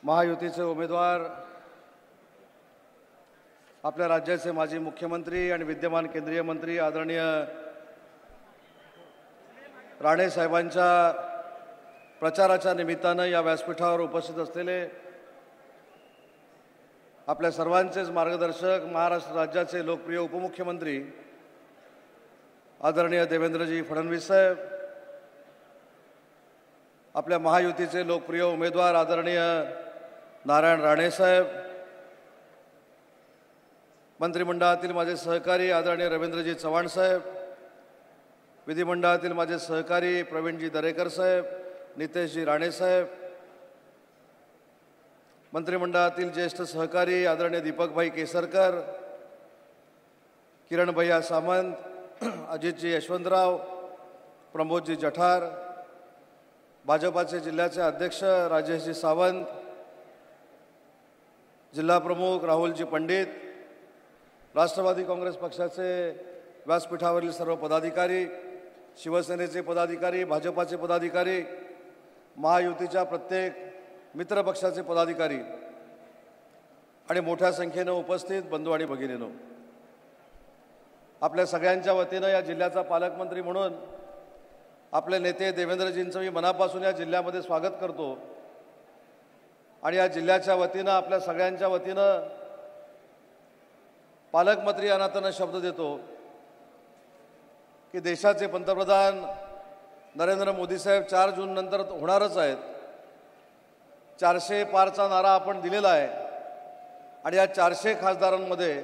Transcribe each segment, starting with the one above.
महायुतीचे उमेदवार आपल्या राज्याचे माजी मुख्यमंत्री आणि विद्यमान केंद्रीय मंत्री आदरणीय राणे साहेबांच्या प्रचाराच्या निमित्तानं या व्यासपीठावर उपस्थित असलेले आपल्या सर्वांचेच मार्गदर्शक महाराष्ट्र राज्याचे लोकप्रिय उपमुख्यमंत्री आदरणीय देवेंद्रजी फडणवीस साहेब, आपल्या महायुतीचे लोकप्रिय उमेदवार आदरणीय नारायण राणे साहेब, मंत्रिमंडळातील माझे सहकारी आदरणीय रवींद्रजी चव्हाण साहेब, विधिमंडळातील माझे सहकारी प्रवीणजी दरेकर साहेब, नितेशजी राणे साहेब, मंत्रिमंडळातील ज्येष्ठ सहकारी आदरणीय दीपकभाई केसरकर, किरण भैया सामंत, अजितजी यशवंतराव, प्रमोदजी जठार, भाजपाचे जिल्ह्याचे अध्यक्ष राजेशजी सावंत, जिल्हा प्रमुख राहुलजी पंडित, राष्ट्रवादी काँग्रेस पक्षाचे व्यासपीठावरील सर्व पदाधिकारी, शिवसेनेचे पदाधिकारी, भाजपाचे पदाधिकारी, महायुतीच्या प्रत्येक मित्रपक्षाचे पदाधिकारी आणि मोठ्या संख्येनं उपस्थित बंधू आणि भगिनींनो, आपल्या सगळ्यांच्या वतीनं या जिल्ह्याचा पालकमंत्री म्हणून आपले नेते देवेंद्रजींचं मी मनापासून या जिल्ह्यामध्ये स्वागत करतो आणि या जिल्ह्याच्या वतीनं आपल्या सगळ्यांच्या वतीनं पालकमंत्री या नात्यानं शब्द देतो की देशाचे पंतप्रधान नरेंद्र मोदी साहेब 4 जून नंतर होणारच आहेत. 400 पारचा नारा आपण दिलेला आहे आणि या 400 खासदारांमध्ये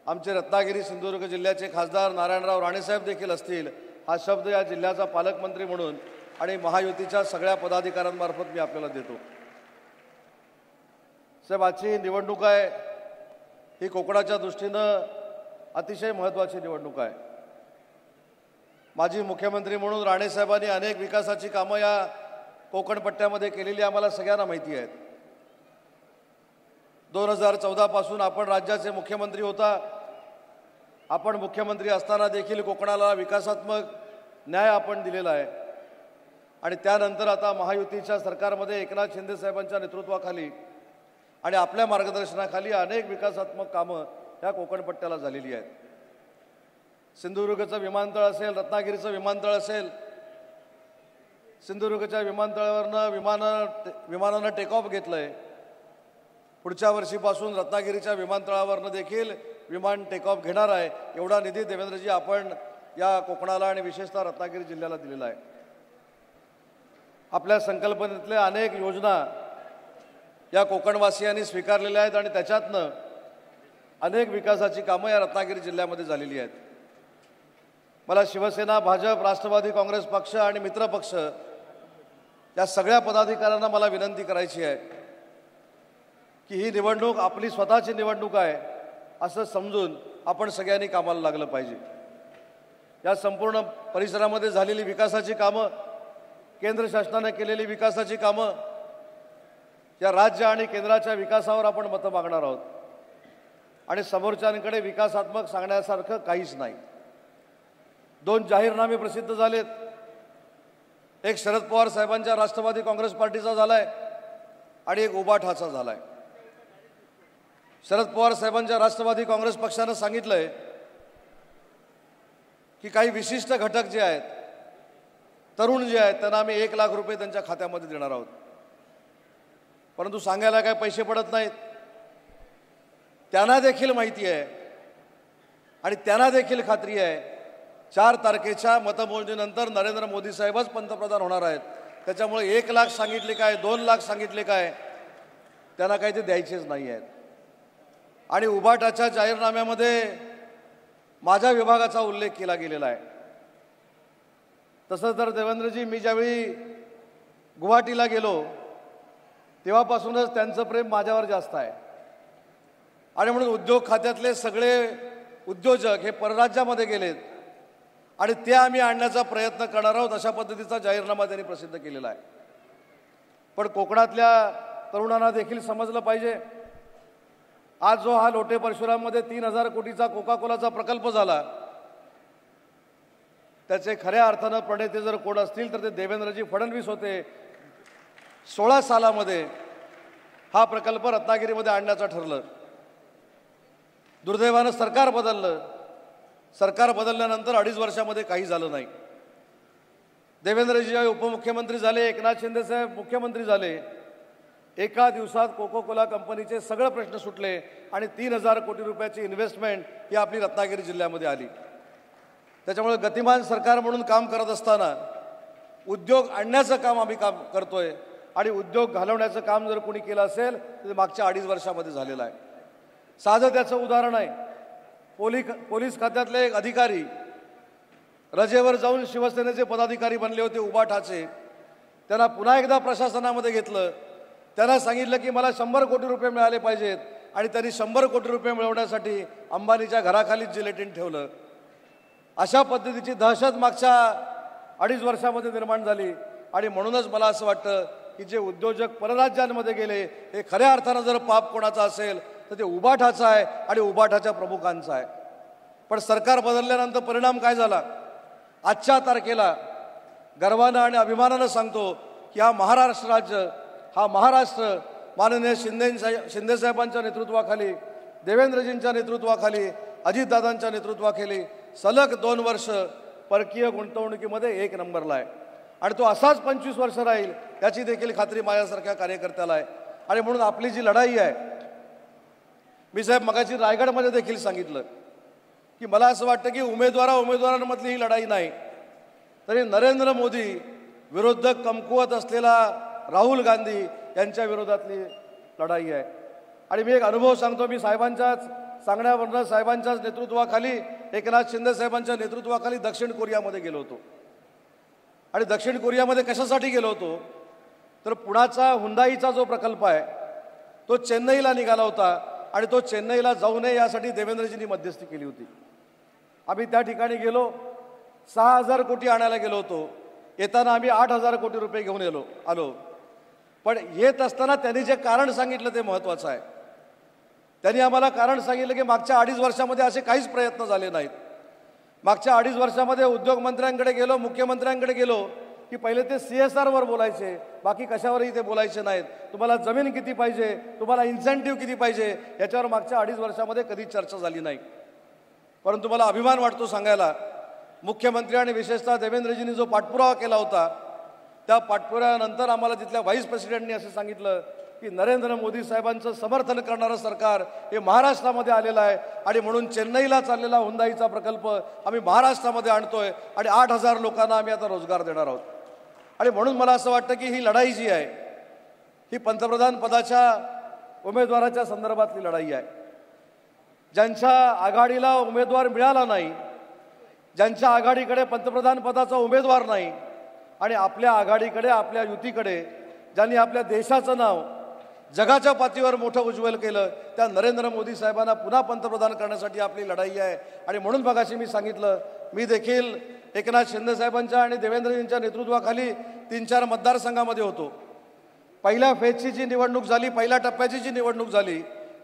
आमचे रत्नागिरी सिंधुदुर्ग जिल्ह्याचे खासदार नारायणराव राणेसाहेब देखील असतील. हा शब्द या जिल्ह्याचा पालकमंत्री म्हणून आणि महायुतीच्या सगळ्या पदाधिकाऱ्यांमार्फत मी आपल्याला देतो. साहेब, आजची निवडणूक आहे ही कोकणाच्या दृष्टीनं अतिशय महत्त्वाची निवडणूक आहे. माजी मुख्यमंत्री म्हणून राणेसाहेबांनी अनेक विकासाची कामं या कोकण पट्ट्यामध्ये केलेली आम्हाला सगळ्यांना माहिती आहेत. 2014 पासून आपण राज्याचे मुख्यमंत्री होता. आपण मुख्यमंत्री असताना देखील कोकणाला विकासात्मक न्याय आपण दिलेला आहे आणि त्यानंतर आता महायुतीच्या सरकारमध्ये एकनाथ शिंदे साहेबांच्या नेतृत्वाखाली आणि आपल्या मार्गदर्शनाखाली अनेक विकासात्मक कामं ह्या कोकण पट्ट्याला झालेली आहेत. सिंधुदुर्गचं विमानतळ असेल, रत्नागिरीचं विमानतळ असेल, सिंधुदुर्गच्या विमानतळावरनं विमानानं टेक ऑफ घेतलं आहे. पुढच्या वर्षीपासून रत्नागिरीच्या विमानतळावरनं देखील विमान टेक ऑफ घेणार आहे. एवढा निधी देवेंद्रजी आपण या कोकणाला आणि विशेषतः रत्नागिरी जिल्ह्याला दिलेला आहे. आपल्या संकल्पनेतल्या अनेक योजना या कोकणवासियांनी स्वीकारलेल्या आहेत आणि त्याच्यातनं अनेक विकासाची कामं या रत्नागिरी जिल्ह्यामध्ये झालेली आहेत. मला शिवसेना, भाजप, राष्ट्रवादी काँग्रेस पक्ष आणि मित्रपक्ष या सगळ्या पदाधिकाऱ्यांना मला विनंती करायची आहे की ही निवडणूक आपली स्वतःची निवडणूक आहे असं समजून आपण सगळ्यांनी कामाला लागलं पाहिजे. या संपूर्ण परिसरामध्ये झालेली विकासाची कामं, केंद्र शासनाने केलेली विकासाची कामं, या राज्य आणि केंद्राच्या विकासावर आपण मतं मागणार आहोत आणि समोरच्यांकडे विकासात्मक सांगण्यासारखं काहीच नाही. 2 जाहीरनामे प्रसिद्ध झालेत. एक शरद पवार साहेबांच्या राष्ट्रवादी काँग्रेस पार्टीचा झालाय आणि एक उबाठाचा झालाय. शरद पवार साहेबांच्या राष्ट्रवादी काँग्रेस पक्षानं सांगितलंय की काही विशिष्ट घटक जे आहेत, तरुण जे आहेत, त्यांना आम्ही 1 लाख रुपये त्यांच्या खात्यामध्ये देणार आहोत. परंतु सांगायला काय पैसे पडत नाहीत. त्यांना देखील माहिती आहे आणि त्यांना देखील खात्री आहे 4 तारखेच्या मतमोजणीनंतर नरेंद्र मोदी साहेबच पंतप्रधान होणार आहेत. त्याच्यामुळे 1 लाख सांगितले काय, 2 लाख सांगितले काय, त्यांना काही ते द्यायचेच नाही आहेत. आणि उबाटाच्या जाहीरनाम्यामध्ये माझ्या विभागाचा उल्लेख केला गेलेला आहे. तसं तर देवेंद्रजी, मी ज्यावेळी गुवाहाटीला गेलो तेव्हापासूनच त्यांचं प्रेम माझ्यावर जास्त आहे आणि म्हणून उद्योग खात्यातले सगळे उद्योजक हे परराज्यामध्ये गेलेत आणि ते आम्ही आणण्याचा प्रयत्न करणार आहोत, अशा पद्धतीचा जाहीरनामा त्यांनी प्रसिद्ध केलेला आहे. पण कोकणातल्या तरुणांना देखील समजलं पाहिजे. आज जो हा लोटे परशुराममध्ये 3000 कोटीचा कोका कोलाचा प्रकल्प झाला, त्याचे खऱ्या अर्थानं प्रणेते जर कोण असतील तर ते देवेंद्रजी फडणवीस होते. 16 सालामध्ये हा प्रकल्प रत्नागिरीमध्ये आणण्याचं ठरलं. दुर्दैवानं सरकार बदललं. सरकार बदलल्यानंतर 2.5 वर्षामध्ये काही झालं नाही. देवेंद्रजी उपमुख्यमंत्री झाले, एकनाथ शिंदे साहेब मुख्यमंत्री झाले. एका दिवसात कोको कोला कंपनीचे सगळे प्रश्न सुटले आणि 3,000 कोटी रुपयाची इन्व्हेस्टमेंट ही आपली रत्नागिरी जिल्ह्यामध्ये आली. त्याच्यामुळे गतिमान सरकार म्हणून काम करत असताना उद्योग आणण्याचं काम आम्ही काम करतोय आणि उद्योग घालवण्याचं काम जर कोणी केलं असेल तर मागच्या 2.5 वर्षामध्ये झालेलं आहे. साधं त्याचं उदाहरण आहे. पोलीस खात्यातले एक अधिकारी रजेवर जाऊन शिवसेनेचे पदाधिकारी बनले होते उबाठाचे. त्यांना पुन्हा एकदा प्रशासनामध्ये घेतलं. त्यांना सांगितलं की मला 100 कोटी रुपये मिळाले पाहिजेत आणि त्यांनी 100 कोटी रुपये मिळवण्यासाठी अंबानीच्या घराखालीच जिलेटिन ठेवलं. अशा पद्धतीची दहशत मागच्या 2.5 वर्षामध्ये निर्माण झाली. आणि म्हणूनच मला असं वाटतं की जे उद्योजक परराज्यांमध्ये गेले हे खऱ्या अर्थानं जर पाप कोणाचा असेल तर ते उबाठाचं आहे आणि उबाठाच्या प्रमुखांचं आहे. पण सरकार बदलल्यानंतर परिणाम काय झाला? आजच्या तारखेला गर्वानं आणि अभिमानानं सांगतो की हा महाराष्ट्र राज्य, हा महाराष्ट्र माननीय शिंदे साहेबांच्या नेतृत्वाखाली, देवेंद्रजींच्या नेतृत्वाखाली, अजितदादांच्या नेतृत्वाखाली सलग 2 वर्ष परकीय गुंतवणुकीमध्ये 1 नंबरला आहे. आणि तो असाच 25 वर्ष राहील याची देखील खात्री माझ्यासारख्या कार्यकर्त्याला आहे. आणि म्हणून आपली जी लढाई आहे, मी साहेब मगाशी रायगडमध्ये देखील सांगितलं की मला असं वाटतं की उमेदवारांमधली ही लढाई नाही, तरी नरेंद्र मोदी विरुद्ध कमकुवत असलेला राहुल गांधी यांच्या विरोधातली लढाई आहे. आणि मी एक अनुभव सांगतो. मी साहेबांच्याच सांगण्यावरनं साहेबांच्याच नेतृत्वाखाली, एकनाथ शिंदे साहेबांच्या नेतृत्वाखाली दक्षिण कोरियामध्ये गेलो होतो. आणि दक्षिण कोरियामध्ये कशासाठी गेलो होतो तर पुण्याचा हुंडाईचा जो प्रकल्प आहे तो चेन्नईला निघाला होता आणि तो चेन्नईला जाऊ नये यासाठी देवेंद्रजींनी मध्यस्थी केली होती. आम्ही त्या ठिकाणी गेलो, 6,000 कोटी आणायला गेलो होतो. येताना आम्ही 8,000 कोटी रुपये घेऊन आलो. पण येत असताना त्यांनी जे कारण सांगितलं ते महत्त्वाचं आहे. त्यांनी आम्हाला कारण सांगितलं की मागच्या 2.5 वर्षामध्ये असे काहीच प्रयत्न झाले नाहीत. मागच्या 2.5 वर्षामध्ये उद्योगमंत्र्यांकडे गेलो, मुख्यमंत्र्यांकडे गेलो की पहिले ते CSRवर बोलायचे, बाकी कशावरही ते बोलायचे नाहीत. तुम्हाला जमीन किती पाहिजे, तुम्हाला इन्सेंटिव्ह किती पाहिजे याच्यावर मागच्या 2.5 वर्षामध्ये कधी चर्चा झाली नाही. परंतु मला अभिमान वाटतो सांगायला, मुख्यमंत्री आणि विशेषतः देवेंद्रजींनी जो पाठपुरावा केला होता त्या पाठपुराव्यानंतर आम्हाला तिथल्या व्हाईस प्रेसिडेंटनी असं सांगितलं की नरेंद्र मोदी साहेबांचं समर्थन करणारं सरकार हे महाराष्ट्रामध्ये आलेलं आहे आणि म्हणून चेन्नईला चाललेला हुंडाईचा प्रकल्प आम्ही महाराष्ट्रामध्ये आणतोय आणि 8,000 लोकांना आम्ही आता रोजगार देणार आहोत. आणि म्हणून मला असं वाटतं की ही लढाई जी आहे ही पंतप्रधान पदाच्या उमेदवाराच्या संदर्भातली लढाई आहे. ज्यांच्या आघाडीला उमेदवार मिळाला नाही, ज्यांच्या आघाडीकडे पंतप्रधान पदाचा उमेदवार नाही आणि आपल्या आघाडीकडे, आपल्या युतीकडे ज्यांनी आपल्या देशाचं नाव जगाच्या पातळीवर मोठं उज्ज्वल केलं त्या नरेंद्र मोदी साहेबांना पुन्हा पंतप्रधान करण्यासाठी आपली लढाई आहे. आणि म्हणून मगाशी मी सांगितलं, मी देखील एकनाथ शिंदे साहेबांच्या आणि देवेंद्रजींच्या नेतृत्वाखाली 3-4 मतदारसंघामध्ये होतो. पहिल्या फेजची जी निवडणूक झाली, पहिल्या टप्प्याची जी निवडणूक झाली,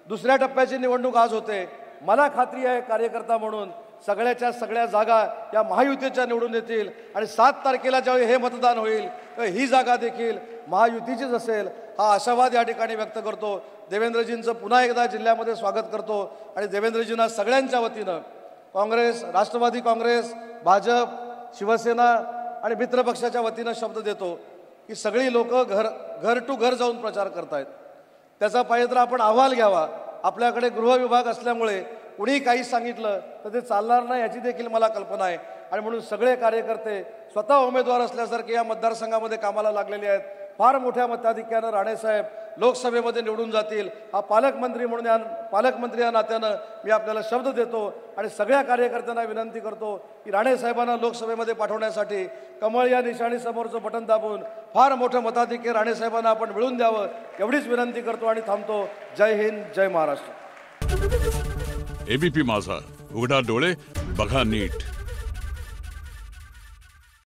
दुसऱ्या टप्प्याची निवडणूक आज होते. मला खात्री आहे कार्यकर्ता म्हणून सगळ्याच्या सगळ्या जागा या महायुतीच्या निवडून येतील आणि 7 तारखेला ज्यावेळी हे मतदान होईल तर ही जागा देखील महायुतीचीच असेल हा आशावाद या ठिकाणी व्यक्त करतो. देवेंद्रजींचं पुन्हा एकदा जिल्ह्यामध्ये स्वागत करतो आणि देवेंद्रजींना सगळ्यांच्या वतीनं काँग्रेस, राष्ट्रवादी काँग्रेस, भाजप, शिवसेना आणि मित्रपक्षाच्या वतीनं शब्द देतो की सगळी लोक घर टू घर जाऊन प्रचार करतायत. त्याचा पाहिजे तर आपण अहवाल घ्यावा. आपल्याकडे गृहविभाग असल्यामुळे कुणीही काही सांगितलं तर ते चालणार नाही याची देखील मला कल्पना आहे. आणि म्हणून सगळे कार्यकर्ते स्वतः उमेदवार असल्यासारखे या मतदारसंघामध्ये कामाला लागलेले आहेत. फार मोठ्या मताधिक्यानं राणेसाहेब लोकसभेमध्ये निवडून जातील हा पालकमंत्री या नात्यानं मी आपल्याला शब्द देतो आणि सगळ्या कार्यकर्त्यांना विनंती करतो की राणेसाहेबांना लोकसभेमध्ये पाठवण्यासाठी कमळ या निशाणीसमोरचं बटन दाबून फार मोठं मताधिक्य राणेसाहेबांना आपण मिळवून द्यावं एवढीच विनंती करतो आणि थांबतो. जय हिंद, जय महाराष्ट्र. ABP माझा, उघडा डोळे बघा नीट.